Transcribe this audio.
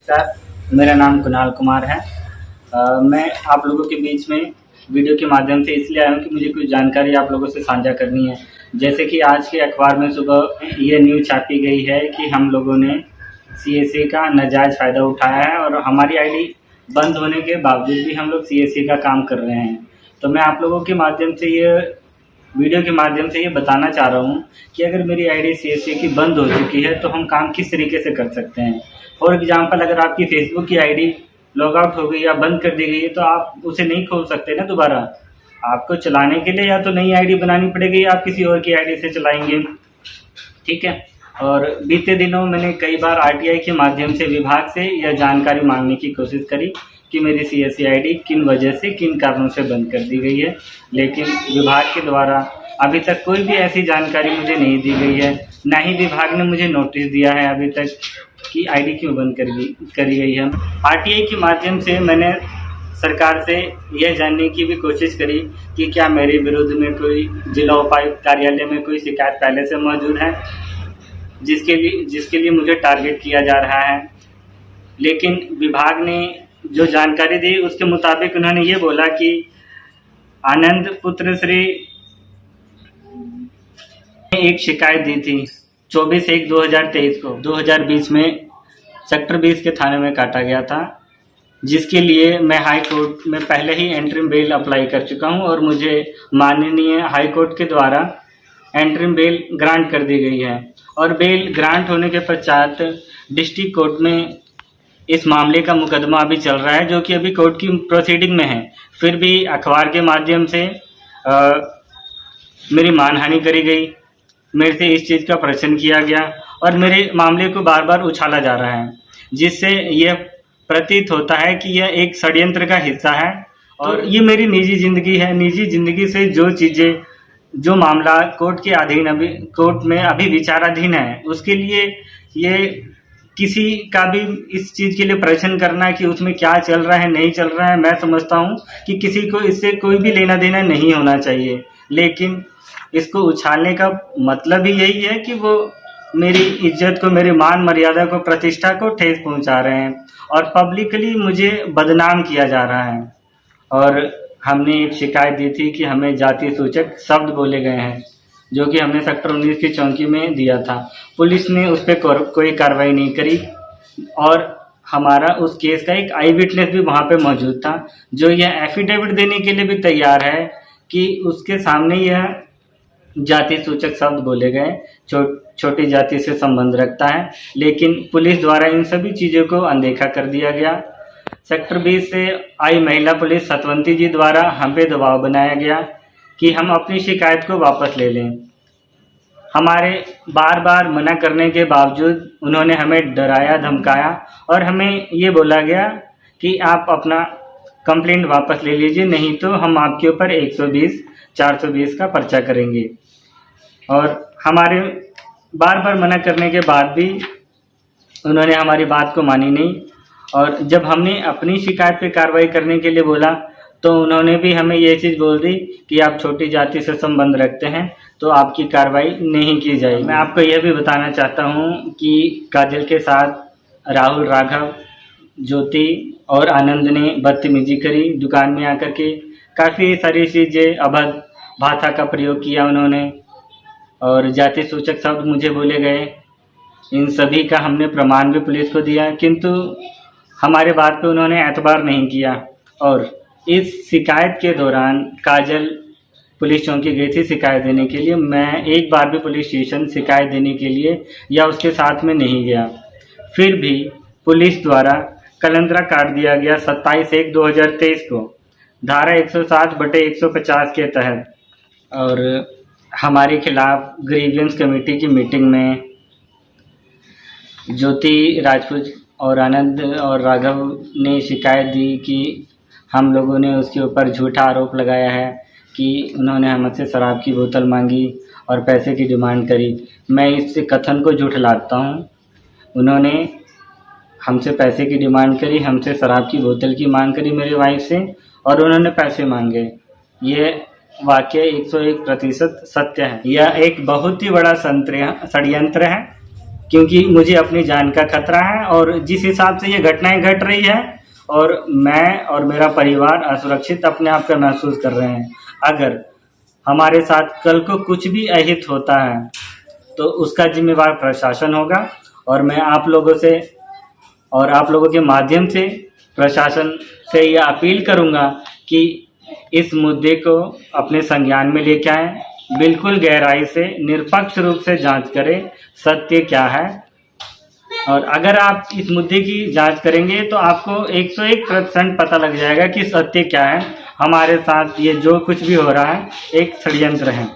Sir, मेरा नाम कुणाल कुमार है। मैं आप लोगों के बीच में वीडियो के माध्यम से इसलिए आया हूँ कि मुझे कुछ जानकारी आप लोगों से साझा करनी है। जैसे कि आज के अखबार में सुबह ये न्यूज़ छापी गई है कि हम लोगों ने सीएससी का नाजायज़ फ़ायदा उठाया है और हमारी आईडी बंद होने के बावजूद भी हम लोग सीएससी का काम कर रहे हैं। तो मैं आप लोगों के माध्यम से ये वीडियो के माध्यम से ये बताना चाह रहा हूँ कि अगर मेरी आईडी सीएससी की बंद हो चुकी है तो हम काम किस तरीके से कर सकते हैं। फॉर एग्जांपल, अगर आपकी फेसबुक की आईडी लॉग आउट हो गई या बंद कर दी गई है तो आप उसे नहीं खोल सकते ना दोबारा। आपको चलाने के लिए या तो नई आईडी बनानी पड़ेगी या आप किसी और की आईडी से चलाएंगे, ठीक है। और बीते दिनों मैंने कई बार आरटीआई के माध्यम से विभाग से यह जानकारी मांगने की कोशिश करी कि मेरी सीएससी आईडी किन वजह से, किन कारणों से बंद कर दी गई है, लेकिन विभाग के द्वारा अभी तक कोई भी ऐसी जानकारी मुझे नहीं दी गई है। ना ही विभाग ने मुझे नोटिस दिया है अभी तक कि आईडी क्यों बंद करी गई है। आरटीआई के माध्यम से मैंने सरकार से यह जानने की भी कोशिश करी कि क्या मेरे विरुद्ध में कोई जिला उपायुक्त कार्यालय में कोई शिकायत पहले से मौजूद है जिसके लिए मुझे टारगेट किया जा रहा है। लेकिन विभाग ने जो जानकारी दी उसके मुताबिक उन्होंने ये बोला कि आनंद पुत्र श्री ने एक शिकायत दी थी 24/1/2023 को 2020 में सेक्टर 20 के थाने में काटा गया था, जिसके लिए मैं हाई कोर्ट में पहले ही एंट्रीम बेल अप्लाई कर चुका हूं और मुझे माननीय हाई कोर्ट के द्वारा एंट्रीम बेल ग्रांट कर दी गई है। और बेल ग्रांट होने के पश्चात डिस्ट्रिक्ट कोर्ट में इस मामले का मुकदमा अभी चल रहा है, जो कि अभी कोर्ट की प्रोसीडिंग में है। फिर भी अखबार के माध्यम से मेरी मानहानि करी गई, मेरे से इस चीज़ का प्रश्न किया गया और मेरे मामले को बार बार उछाला जा रहा है, जिससे यह प्रतीत होता है कि यह एक षड्यंत्र का हिस्सा है। और ये मेरी निजी ज़िंदगी है। निजी ज़िंदगी से जो मामला कोर्ट के अधीन अभी कोर्ट में अभी विचाराधीन है, उसके लिए ये किसी का भी इस चीज़ के लिए प्रश्न करना कि उसमें क्या चल रहा है, नहीं चल रहा है, मैं समझता हूँ कि किसी को इससे कोई भी लेना देना नहीं होना चाहिए। लेकिन इसको उछालने का मतलब ही यही है कि वो मेरी इज्जत को, मेरी मान मर्यादा को, प्रतिष्ठा को ठेस पहुंचा रहे हैं और पब्लिकली मुझे बदनाम किया जा रहा है। और हमने एक शिकायत दी थी कि हमें जाति सूचक शब्द बोले गए हैं, जो कि हमने सेक्टर 19 की चौकी में दिया था। पुलिस ने उस पर कोई कार्रवाई नहीं करी और हमारा उस केस का एक आई विटनेस भी वहाँ पे मौजूद था, जो यह एफिडेविट देने के लिए भी तैयार है कि उसके सामने यह जाति सूचक शब्द बोले गए, छोटी जाति से संबंध रखता है। लेकिन पुलिस द्वारा इन सभी चीज़ों को अनदेखा कर दिया गया। सेक्टर 20 से आई महिला पुलिस सतवंती जी द्वारा हम पे दबाव बनाया गया कि हम अपनी शिकायत को वापस ले लें। हमारे बार बार मना करने के बावजूद उन्होंने हमें डराया, धमकाया और हमें ये बोला गया कि आप अपना कंप्लेंट वापस ले लीजिए, नहीं तो हम आपके ऊपर 120/420 का पर्चा करेंगे। और हमारे बार बार मना करने के बाद भी उन्होंने हमारी बात को मानी नहीं और जब हमने अपनी शिकायत पे कार्रवाई करने के लिए बोला तो उन्होंने भी हमें ये चीज़ बोल दी कि आप छोटी जाति से संबंध रखते हैं तो आपकी कार्रवाई नहीं की जाएगी। मैं आपको यह भी बताना चाहता हूँ कि काजल के साथ राहुल, राघव, ज्योति और आनंद ने बदतमीजी करी। दुकान में आकर के काफ़ी सारी चीज़ें, अभद्र भाषा का प्रयोग किया उन्होंने और जाति सूचक शब्द मुझे बोले गए। इन सभी का हमने प्रमाण भी पुलिस को दिया, किंतु हमारे बात पे उन्होंने एतबार नहीं किया। और इस शिकायत के दौरान काजल पुलिस चौकी गई थी शिकायत देने के लिए। मैं एक बार भी पुलिस स्टेशन शिकायत देने के लिए या उसके साथ में नहीं गया। फिर भी पुलिस द्वारा कलंदरा काट दिया गया 27/1/2023 को धारा 160/150 के तहत। और हमारे खिलाफ ग्रीवियंस कमेटी की मीटिंग में ज्योति राजपूत और आनंद और राघव ने शिकायत दी कि हम लोगों ने उसके ऊपर झूठा आरोप लगाया है कि उन्होंने हमसे शराब की बोतल मांगी और पैसे की डिमांड करी। मैं इस कथन को झूठलाता हूँ। उन्होंने हमसे पैसे की डिमांड करी, हमसे शराब की बोतल की मांग करी मेरी वाइफ से और उन्होंने पैसे मांगे। ये वाक्य 101% सत्य है। यह एक बहुत ही बड़ा षड्यंत्र है क्योंकि मुझे अपनी जान का खतरा है और जिस हिसाब से ये घटनाएं घट रही है और मैं और मेरा परिवार असुरक्षित अपने आप का महसूस कर रहे हैं। अगर हमारे साथ कल को कुछ भी अहित होता है तो उसका जिम्मेवार प्रशासन होगा और मैं आप लोगों से और आप लोगों के माध्यम से प्रशासन से यह अपील करूंगा कि इस मुद्दे को अपने संज्ञान में लेके आएं, बिल्कुल गहराई से निष्पक्ष रूप से जांच करें सत्य क्या है। और अगर आप इस मुद्दे की जांच करेंगे तो आपको 101% पता लग जाएगा कि सत्य क्या है। हमारे साथ ये जो कुछ भी हो रहा है एक षड्यंत्र है।